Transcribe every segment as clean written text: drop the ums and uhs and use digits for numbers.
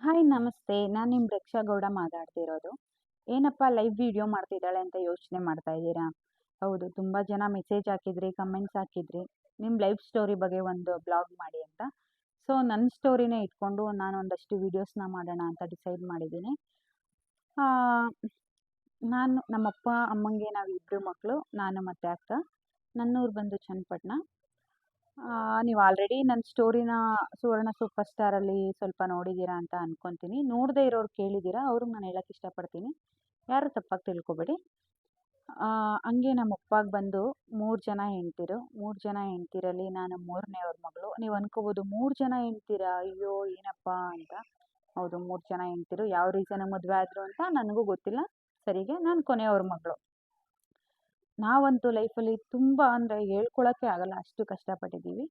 Hi ನಮಸ್ತೆ. ನಾನು ನಿಮ್ಮ ರಕ್ಷಾ ಗೌಡ ಮಾತಾಡ್ತಿರೋದು. ಏನಪ್ಪ ಲೈವ್ ವಿಡಿಯೋ ಮಾಡ್ತಿದ್ದಾಳೆ ಅಂತ ಯೋಚನೆ ಮಾಡ್ತಾ ಇದ್ದೀರಾ? ಹೌದು, ತುಂಬ ಜನ ಮೆಸೇಜ್ ಹಾಕಿದ್ರಿ, ಕಮೆಂಟ್ಸ್ ಹಾಕಿದ್ರಿ. ನಿಮ್ಮ ಲೈಫ್ ಸ್ಟೋರಿ ಬಗ್ಗೆ ಒಂದು ಬ್ಲಾಗ್ ಮಾಡಿ ಅಂತ. ಸೊ ನನ್ನ ಸ್ಟೋರಿನೇ ಇಟ್ಕೊಂಡು ನಾನು ಒಂದಷ್ಟು ವಿಡಿಯೋಸ್ನ ಮಾಡೋಣ ಅಂತ ಡಿಸೈಡ್ ಮಾಡಿದ್ದೀನಿ. ಆ, ನಾನು ನಮ್ಮಪ್ಪ ಅಮ್ಮಂಗೆ ನಾವಿಬ್ಬರು ಮಕ್ಕಳು, ನಾನು ಮತ್ತು ಅಕ್ಕ. ನನ್ನೂರು ಬಂದು ಚನ್ನಪಟ್ಟಣ. ನೀವು ಆಲ್ರೆಡಿ ನನ್ನ ಸ್ಟೋರಿನ ಸುವರ್ಣ ಸೂಪರ್ ಸ್ಟಾರಲ್ಲಿ ಸ್ವಲ್ಪ ನೋಡಿದ್ದೀರಾ ಅಂತ ಅನ್ಕೊತೀನಿ. ನೋಡದೇ ಇರೋರು ಕೇಳಿದ್ದೀರಾ, ಅವ್ರಿಗೆ ನಾನು ಹೇಳಕ್ಕೆ ಇಷ್ಟಪಡ್ತೀನಿ. ಯಾರು ತಪ್ಪಾಗಿ ತಿಳ್ಕೊಬೇಡಿ. ಹಂಗೆ ನಮ್ಮ ಅಪ್ಪಗೆ ಬಂದು 3 ಜನ ಹೆಂಡ್ತಿರು. 3 ಜನ ಹೆಂಡ್ತಿರಲ್ಲಿ ನಾನು 3ನೇವ್ರ ಮಗಳು. ನೀವು ಅನ್ಕೋಬೋದು 3 ಜನ ಹೆಂಡ್ತಿರಾ, ಅಯ್ಯೋ ಏನಪ್ಪ ಅಂತ. ಹೌದು, 3 ಜನ ಹೆಂಡ್ತಿರು. ಯಾವ ರೀಸನ್ ಮದುವೆ ಆದರು ಅಂತ ನನಗೂ ಗೊತ್ತಿಲ್ಲ ಸರಿಗೆ. ನಾನು ಕೊನೆಯವ್ರ ಮಗಳು. ನಾವಂತೂ ಲೈಫಲ್ಲಿ ತುಂಬ ಅಂದರೆ ಹೇಳ್ಕೊಳಕ್ಕೆ ಆಗಲ್ಲ, ಅಷ್ಟು ಕಷ್ಟಪಟ್ಟಿದ್ದೀವಿ.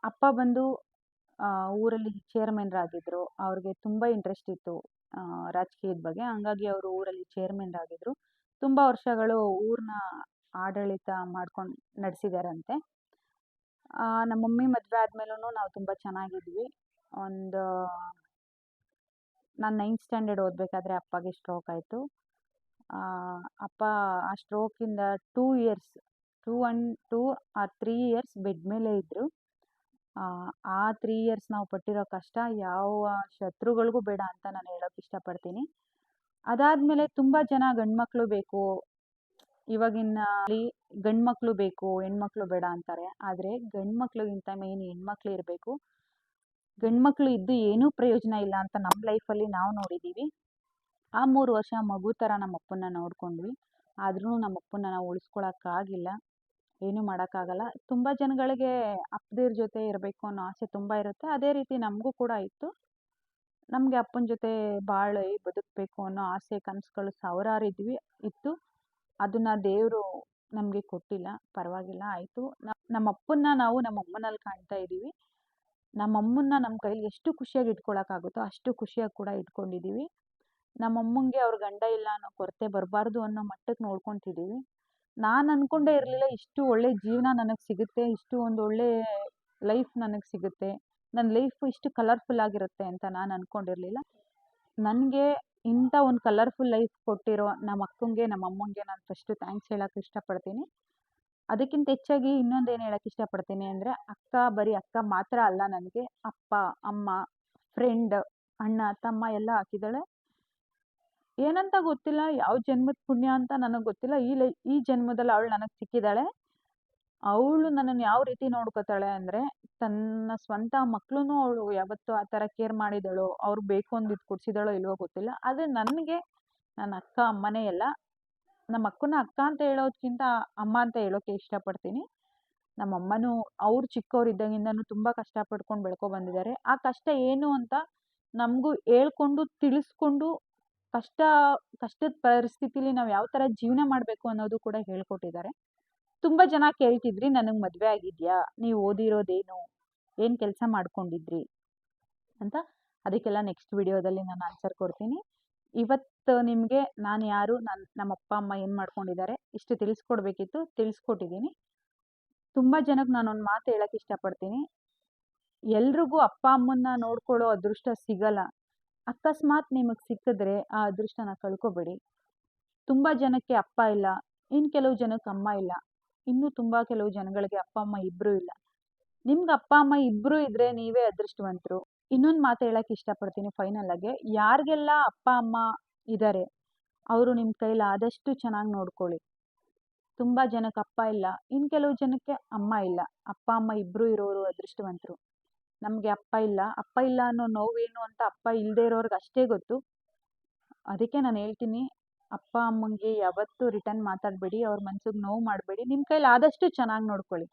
ಅಪ್ಪ ಬಂದು ಊರಲ್ಲಿ ಚೇರ್ಮನ್ರಾಗಿದ್ದರು. ಅವ್ರಿಗೆ ತುಂಬ ಇಂಟ್ರೆಸ್ಟ್ ಇತ್ತು ರಾಜಕೀಯದ ಬಗ್ಗೆ. ಹಂಗಾಗಿ ಅವರು ಊರಲ್ಲಿ ಚೇರ್ಮನ್ರಾಗಿದ್ದರು. ತುಂಬ ವರ್ಷಗಳು ಊರನ್ನ ಆಡಳಿತ ಮಾಡ್ಕೊಂಡು ನಡೆಸಿದಾರಂತೆ. ನಮ್ಮ ಮಮ್ಮಿ ಮದುವೆ ಆದಮೇಲೂ ನಾವು ತುಂಬ ಚೆನ್ನಾಗಿದ್ವಿ. ಒಂದು ನಾನು 9th ಸ್ಟ್ಯಾಂಡರ್ಡ್ ಓದಬೇಕಾದ್ರೆ ಅಪ್ಪಗೆ ಸ್ಟ್ರೋಕ್ ಆಯಿತು. ಅಪ್ಪ ಆ ಸ್ಟ್ರೋಕಿಂದ 2 ಇಯರ್ಸ್ 2 ಆರ್ 3 ಇಯರ್ಸ್ ಬೆಡ್ ಮೇಲೆ ಇದ್ದರು. ಆ 3 ಇಯರ್ಸ್ ನಾವು ಪಟ್ಟಿರೋ ಕಷ್ಟ ಯಾವ ಶತ್ರುಗಳಿಗೂ ಬೇಡ ಅಂತ ನಾನು ಹೇಳೋಕೆ ಇಷ್ಟಪಡ್ತೀನಿ. ಅದಾದಮೇಲೆ ತುಂಬ ಜನ ಗಂಡ್ಮಕ್ಳು ಬೇಕು, ಇವಾಗಿನ ಗಂಡ್ಮಕ್ಳು ಬೇಕು ಹೆಣ್ಮಕ್ಳು ಬೇಡ ಅಂತಾರೆ. ಆದರೆ ಗಂಡ್ಮಕ್ಳಿಗಿಂತ ಮೇನ್ ಹೆಣ್ಮಕ್ಳು ಇರಬೇಕು. ಗಂಡ್ಮಕ್ಳು ಇದ್ದು ಏನೂ ಪ್ರಯೋಜನ ಇಲ್ಲ ಅಂತ ನಮ್ಮ ಲೈಫಲ್ಲಿ ನಾವು ನೋಡಿದ್ದೀವಿ. ಆ 3 ವರ್ಷ ಮಗು ಥರ ನಮ್ಮ ಅಪ್ಪನ್ನ ನೋಡ್ಕೊಂಡ್ವಿ. ಆದ್ರೂ ನಮ್ಮ ಅಪ್ಪನ್ನ ನಾವು ಉಳಿಸ್ಕೊಳಕ್ಕಾಗಿಲ್ಲ, ಏನೂ ಮಾಡೋಕ್ಕಾಗಲ್ಲ. ತುಂಬ ಜನಗಳಿಗೆ ಅಪ್ಪದಿರ ಜೊತೆ ಇರಬೇಕು ಅನ್ನೋ ಆಸೆ ತುಂಬ ಇರುತ್ತೆ. ಅದೇ ರೀತಿ ನಮಗೂ ಕೂಡ ಇತ್ತು. ನಮಗೆ ಅಪ್ಪನ ಜೊತೆ ಬಾಳಿ ಬದುಕಬೇಕು ಅನ್ನೋ ಆಸೆ ಕನಸುಗಳು ಸಾವಿರಾರು ಇತ್ತು. ಅದನ್ನು ದೇವರು ನಮಗೆ ಕೊಟ್ಟಿಲ್ಲ, ಪರವಾಗಿಲ್ಲ ಆಯಿತು. ನಮ್ಮ ಅಪ್ಪನ್ನ ನಾವು ನಮ್ಮ ಅಮ್ಮನಲ್ಲಿ ಕಾಣ್ತಾ ಇದ್ದೀವಿ. ನಮ್ಮ ಅಮ್ಮನ್ನ ನಮ್ಮ ಕೈಲಿ ಎಷ್ಟು ಖುಷಿಯಾಗಿ ಇಟ್ಕೊಳಕ್ಕಾಗುತ್ತೋ ಅಷ್ಟು ಖುಷಿಯಾಗಿ ಕೂಡ ಇಟ್ಕೊಂಡಿದ್ದೀವಿ. ನಮ್ಮ ಅಮ್ಮಂಗೆ ಅವ್ರ ಗಂಡ ಇಲ್ಲ ಅನ್ನೋ ಕೊರತೆ ಬರಬಾರ್ದು ಅನ್ನೋ ಮಟ್ಟಕ್ಕೆ ನೋಡ್ಕೊತಿದ್ದೀವಿ. ನಾನು ಅಂದ್ಕೊಂಡೇ ಇರಲಿಲ್ಲ ಇಷ್ಟು ಒಳ್ಳೆ ಜೀವನ ನನಗೆ ಸಿಗುತ್ತೆ, ಇಷ್ಟು ಒಂದು ಒಳ್ಳೆ ಲೈಫ್ ನನಗೆ ಸಿಗುತ್ತೆ, ನನ್ನ ಲೈಫ್ ಇಷ್ಟು ಕಲರ್ಫುಲ್ ಆಗಿರುತ್ತೆ ಅಂತ ನಾನು ಅಂದ್ಕೊಂಡಿರಲಿಲ್ಲ. ನನಗೆ ಇಂಥ ಒಂದು ಕಲರ್ಫುಲ್ ಲೈಫ್ ಕೊಟ್ಟಿರೋ ನಮ್ಮ ಅಕ್ಕಂಗೆ ನಮ್ಮ ಅಮ್ಮಂಗೆ ನಾನು ಫಸ್ಟು ಥ್ಯಾಂಕ್ಸ್ ಹೇಳೋಕ್ಕೆ ಇಷ್ಟಪಡ್ತೀನಿ. ಅದಕ್ಕಿಂತ ಹೆಚ್ಚಾಗಿ ಇನ್ನೊಂದೇನು ಹೇಳೋಕ್ಕೆ ಇಷ್ಟಪಡ್ತೀನಿ ಅಂದರೆ, ಅಕ್ಕ ಬರೀ ಅಕ್ಕ ಮಾತ್ರ ಅಲ್ಲ ನನಗೆ, ಅಪ್ಪ ಅಮ್ಮ ಫ್ರೆಂಡ್ ಅಣ್ಣ ತಮ್ಮ ಎಲ್ಲ ಹಾಕಿದ್ದಾಳೆ. ಏನಂತ ಗೊತ್ತಿಲ್ಲ, ಯಾವ ಜನ್ಮದ ಪುಣ್ಯ ಅಂತ ನನಗೆ ಗೊತ್ತಿಲ್ಲ. ಈ ಜನ್ಮದಲ್ಲಿ ಅವಳು ನನಗೆ ಸಿಕ್ಕಿದ್ದಾಳೆ. ಅವಳು ನನ್ನನ್ನು ಯಾವ ರೀತಿ ನೋಡ್ಕೋತಾಳೆ ಅಂದರೆ, ತನ್ನ ಸ್ವಂತ ಮಕ್ಕಳೂ ಅವಳು ಯಾವತ್ತೂ ಆ ಥರ ಕೇರ್ ಮಾಡಿದಳೋ, ಅವ್ರು ಬೇಕು ಅಂದಿದ್ದು ಕೊಡಿಸಿದಳೋ ಇಲ್ವೋ ಗೊತ್ತಿಲ್ಲ. ಆದರೆ ನನಗೆ ನನ್ನ ಅಕ್ಕ ಅಮ್ಮನೇ ಎಲ್ಲ. ನಮ್ಮ ಅಕ್ಕನ ಅಕ್ಕ ಅಂತ ಹೇಳೋದಕ್ಕಿಂತ ಅಮ್ಮ ಅಂತ ಹೇಳೋಕ್ಕೆ ಇಷ್ಟಪಡ್ತೀನಿ. ನಮ್ಮ ಅಮ್ಮನೂ ಅವ್ರು ಚಿಕ್ಕವರಿದ್ದಾಗಿಂದನೂ ತುಂಬ ಕಷ್ಟಪಡ್ಕೊಂಡು ಬೆಳ್ಕೊ ಬಂದಿದ್ದಾರೆ. ಆ ಕಷ್ಟ ಏನು ಅಂತ ನಮಗೂ ಹೇಳ್ಕೊಂಡು ತಿಳಿಸ್ಕೊಂಡು ಕಷ್ಟದ ಪರಿಸ್ಥಿತಿಲಿ ನಾವು ಯಾವ ಥರ ಜೀವನ ಮಾಡಬೇಕು ಅನ್ನೋದು ಕೂಡ ಹೇಳ್ಕೊಟ್ಟಿದ್ದಾರೆ. ತುಂಬ ಜನ ಕೇಳ್ತಿದ್ರಿ, ನನಗೆ ಮದುವೆ ಆಗಿದೆಯಾ, ನೀವು ಓದಿರೋದೇನು, ಏನು ಕೆಲಸ ಮಾಡ್ಕೊಂಡಿದ್ರಿ ಅಂತ. ಅದಕ್ಕೆಲ್ಲ ನೆಕ್ಸ್ಟ್ ವಿಡಿಯೋದಲ್ಲಿ ನಾನು ಆನ್ಸರ್ ಕೊಡ್ತೀನಿ. ಇವತ್ತು ನಿಮಗೆ ನಾನು ಯಾರು, ನಮ್ಮ ಅಪ್ಪ ಅಮ್ಮ ಏನು ಮಾಡ್ಕೊಂಡಿದ್ದಾರೆ ಇಷ್ಟು ತಿಳಿಸ್ಕೊಡ್ಬೇಕಿತ್ತು, ತಿಳಿಸ್ಕೊಟ್ಟಿದ್ದೀನಿ. ತುಂಬ ಜನಕ್ಕೆ ನಾನೊಂದು ಮಾತು ಹೇಳೋಕ್ಕೆ ಇಷ್ಟಪಡ್ತೀನಿ. ಎಲ್ರಿಗೂ ಅಪ್ಪ ಅಮ್ಮನ್ನ ನೋಡ್ಕೊಳ್ಳೋ ಅದೃಷ್ಟ ಸಿಗಲ್ಲ. ಅಕಸ್ಮಾತ್ ನಿಮಗೆ ಸಿಕ್ಕಿದ್ರೆ ಆ ಅದೃಷ್ಟನ ಕಳ್ಕೊಬೇಡಿ. ತುಂಬ ಜನಕ್ಕೆ ಅಪ್ಪ ಇಲ್ಲ, ಇನ್ನು ಕೆಲವು ಜನಕ್ಕೆ ಅಮ್ಮ ಇಲ್ಲ, ಇನ್ನೂ ತುಂಬ ಕೆಲವು ಜನಗಳಿಗೆ ಅಪ್ಪ ಅಮ್ಮ ಇಬ್ಬರೂ ಇಲ್ಲ. ನಿಮ್ಗೆ ಅಪ್ಪ ಅಮ್ಮ ಇಬ್ಬರೂ ಇದ್ದರೆ ನೀವೇ ಅದೃಷ್ಟವಂತರು. ಇನ್ನೊಂದು ಮಾತು ಹೇಳೋಕ್ಕೆ ಇಷ್ಟಪಡ್ತೀನಿ ಫೈನಲ್ ಆಗಿ, ಯಾರಿಗೆಲ್ಲ ಅಪ್ಪ ಅಮ್ಮ ಇದ್ದಾರೆ ಅವರು ನಿಮ್ಮ ಕೈಲಿ ಆದಷ್ಟು ಚೆನ್ನಾಗಿ ನೋಡ್ಕೊಳ್ಳಿ. ತುಂಬ ಜನಕ್ಕೆ ಅಪ್ಪ ಇಲ್ಲ, ಇನ್ನು ಕೆಲವು ಜನಕ್ಕೆ ಅಮ್ಮ ಇಲ್ಲ. ಅಪ್ಪ ಅಮ್ಮ ಇಬ್ಬರೂ ಇರೋರು ಅದೃಷ್ಟವಂತರು. ನಮಗೆ ಅಪ್ಪ ಇಲ್ಲ ಅನ್ನೋ ನೋವೇನು ಅಂತ ಅಪ್ಪ ಇಲ್ಲದೆ ಇರೋರ್ಗೆ ಅಷ್ಟೇ ಗೊತ್ತು. ಅದಕ್ಕೆ ನಾನು ಹೇಳ್ತೀನಿ, ಅಪ್ಪ ಅಮ್ಮಂಗೆ ಯಾವತ್ತೂ ರಿಟರ್ನ್ ಮಾತಾಡಬೇಡಿ, ಅವ್ರ ಮನ್ಸಿಗೆ ನೋವು ಮಾಡಬೇಡಿ. ನಿಮ್ಮ ಕೈಲಿ ಆದಷ್ಟು ಚೆನ್ನಾಗಿ ನೋಡ್ಕೊಳ್ಳಿ.